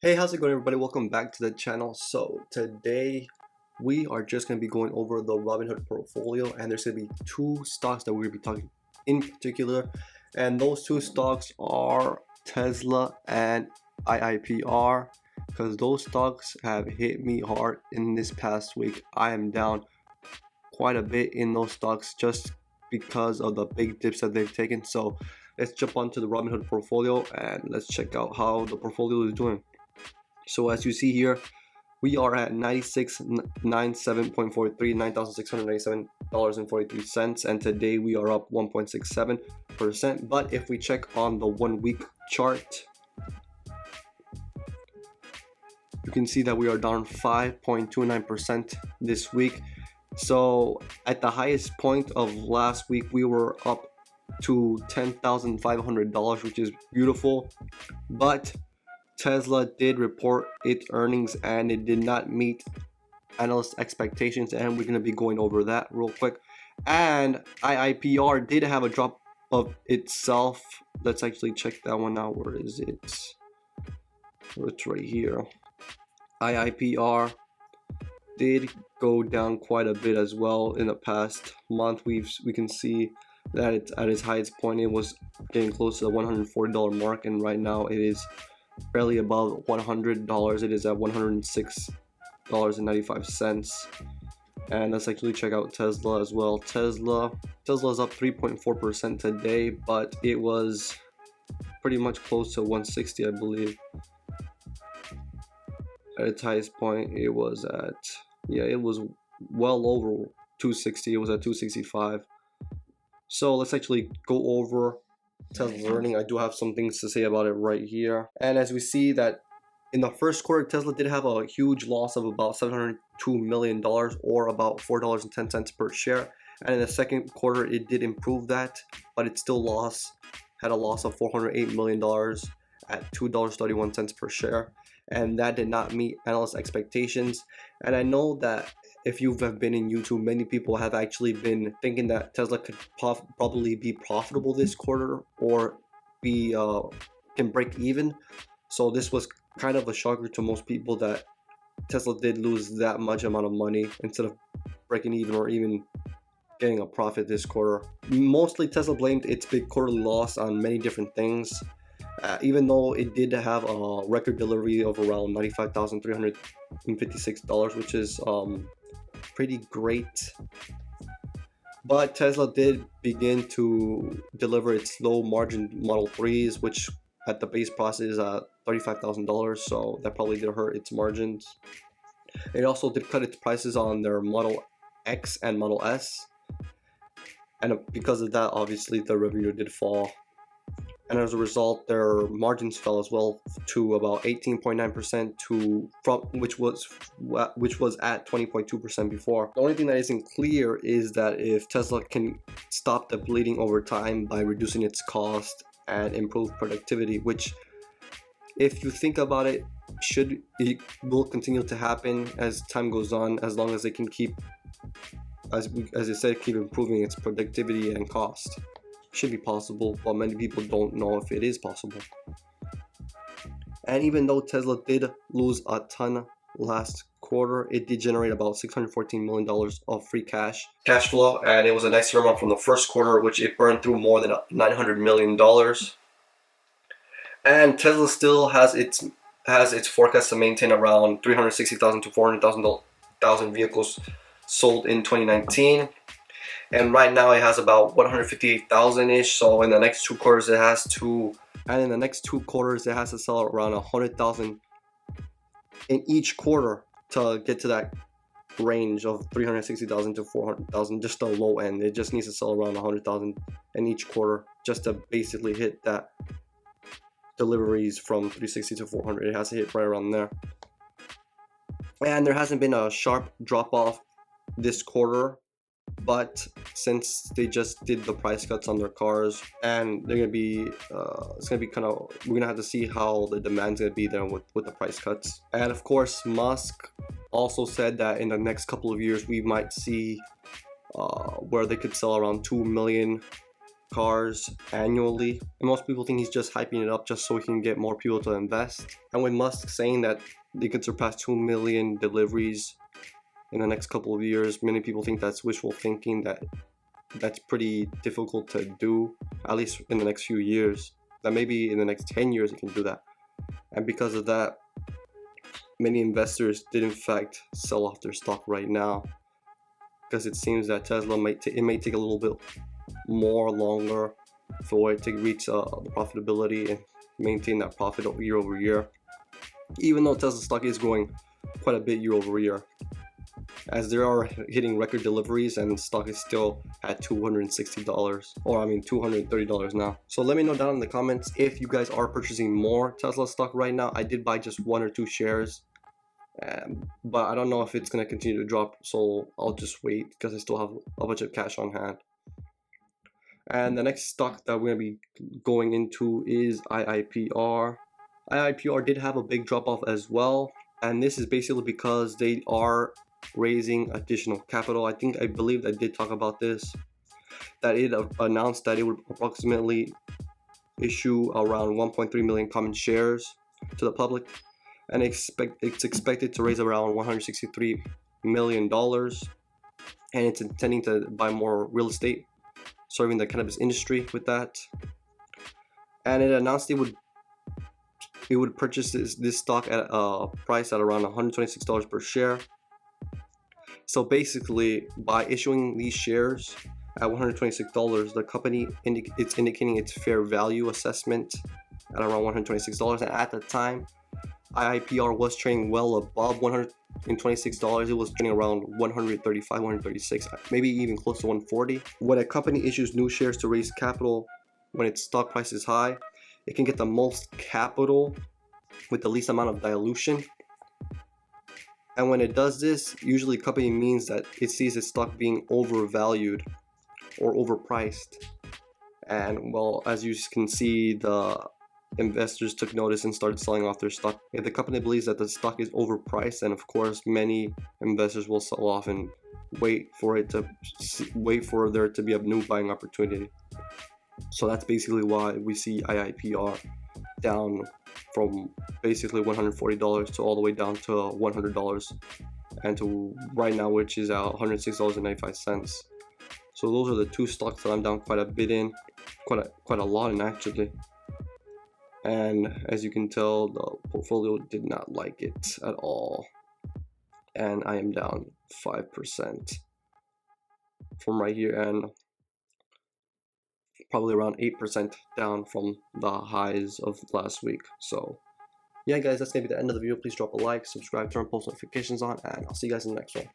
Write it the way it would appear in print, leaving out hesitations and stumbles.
Hey, how's it going, everybody? Welcome back to the channel. So today we are just going to be going over the Robinhood portfolio, and there's going to be two stocks that we're going to be talking in particular, and those two stocks are Tesla and IIPR, because those stocks have hit me hard in this past week. I am down quite a bit in those stocks just because of the big dips that they've taken. So let's jump onto the Robinhood portfolio and let's check out how the portfolio is doing. So as you see here, we are at 9697.43, $9,697.43, and today we are up 1.67%. But if we check on the 1 week chart, you can see that we are down 5.29% this week. So at the highest point of last week, we were up to $10,500, which is beautiful. But Tesla did report its earnings and it did not meet analyst expectations, and we're going to be going over that real quick. And IIPR did have a drop of itself. Let's actually check that one out. Where is it? It's right here. IIPR did go down quite a bit as well in the past month. We can see that it's at its highest point it was getting close to the $140 mark, and right now it is barely above $100. It is at $106.95. And let's actually check out Tesla as well. Tesla is up 3.4% today, but it was pretty much close to 160, I believe. At its highest point, it was at, it was well over 260. It was at 265. So let's actually go over Tesla's earning. I do have some things to say about it right here. And as we see that in the first quarter, Tesla did have a huge loss of about $702 million, or about $4.10 per share. And in the second quarter, it did improve that, but it still had a loss of $408 million at $2.31 per share. And that did not meet analyst expectations. And I know that if you have been in YouTube, many people have actually been thinking that Tesla could probably be profitable this quarter, or can break even. So this was kind of a shocker to most people that Tesla did lose that much amount of money instead of breaking even or even getting a profit this quarter. Mostly Tesla blamed its big quarterly loss on many different things. Even though it did have a record delivery of around $95,356, which is pretty great. But Tesla did begin to deliver its low margin Model 3s, which at the base price is $35,000, so that probably did hurt its margins. It also did cut its prices on their Model X and Model S, and because of that, obviously the revenue did fall. And as a result, their margins fell as well to about 18.9% which was at 20.2% before. The only thing that isn't clear is that if Tesla can stop the bleeding over time by reducing its cost and improve productivity, which, if you think about it, it will continue to happen as time goes on, as long as they can keep, as I said, keep improving its productivity and cost. Should be possible, but many people don't know if it is possible. And even though Tesla did lose a ton last quarter, it did generate about $614 million of free cash flow, and it was a nice turnaround from the first quarter, which it burned through more than $900 million. And Tesla still has its forecast to maintain around 360,000 to 400,000 vehicles sold in 2019. And right now it has about 158,000-ish. So in the next 2 quarters it has to sell around 100,000 in each quarter to get to that range of 360,000 to 400,000, just the low end. It just needs to sell around 100,000 in each quarter just to basically hit that deliveries from 360 to 400. It has to hit right around there. And there hasn't been a sharp drop off this quarter, but since they just did the price cuts on their cars, and they're gonna be we're gonna have to see how the demand's gonna be there with the price cuts. And of course, Musk also said that in the next couple of years we might see where they could sell around 2 million cars annually, and most people think he's just hyping it up just so he can get more people to invest. And with Musk saying that they could surpass 2 million deliveries in the next couple of years, many people think that's wishful thinking, that's pretty difficult to do, at least in the next few years. That maybe in the next 10 years it can do that. And because of that, many investors did in fact sell off their stock right now, because it seems that Tesla may take a little bit longer for it to reach the profitability and maintain that profit year over year, even though Tesla stock is growing quite a bit year over year, as they are hitting record deliveries, and stock is still at $260, or I mean $230 now. So let me know down in the comments if you guys are purchasing more Tesla stock right now. I did buy just 1 or 2 shares, but I don't know if it's going to continue to drop, so I'll just wait because I still have a bunch of cash on hand. And the next stock that we're going to be going into is IIPR. IIPR did have a big drop off as well, and this is basically because they are raising additional capital. I believe I did talk about this, that it announced that it would approximately issue around 1.3 million common shares to the public, and it's expected to raise around $163 million, and it's intending to buy more real estate serving the cannabis industry with that. And it announced it would purchase this stock at a price at around $126 per share. So basically, by issuing these shares at $126, the company it's indicating its fair value assessment at around $126. And at the time, IIPR was trading well above $126. It was trading around $135, $136, maybe even close to $140. When a company issues new shares to raise capital when its stock price is high, it can get the most capital with the least amount of dilution. And when it does this, usually company means that it sees its stock being overvalued or overpriced. And well, as you can see, the investors took notice and started selling off their stock. If the company believes that the stock is overpriced, then of course many investors will sell off and wait for there to be a new buying opportunity. So that's basically why we see IIPR down from basically $140 to all the way down to $100, and to right now, which is at $106.95. So those are the 2 stocks that I'm down quite a bit in, quite a lot in actually. And as you can tell, the portfolio did not like it at all, and I am down 5% from right here, and probably around 8% down from the highs of last week. So yeah guys, that's gonna be the end of the video. Please drop a like, subscribe, turn post notifications on, and I'll see you guys in the next one.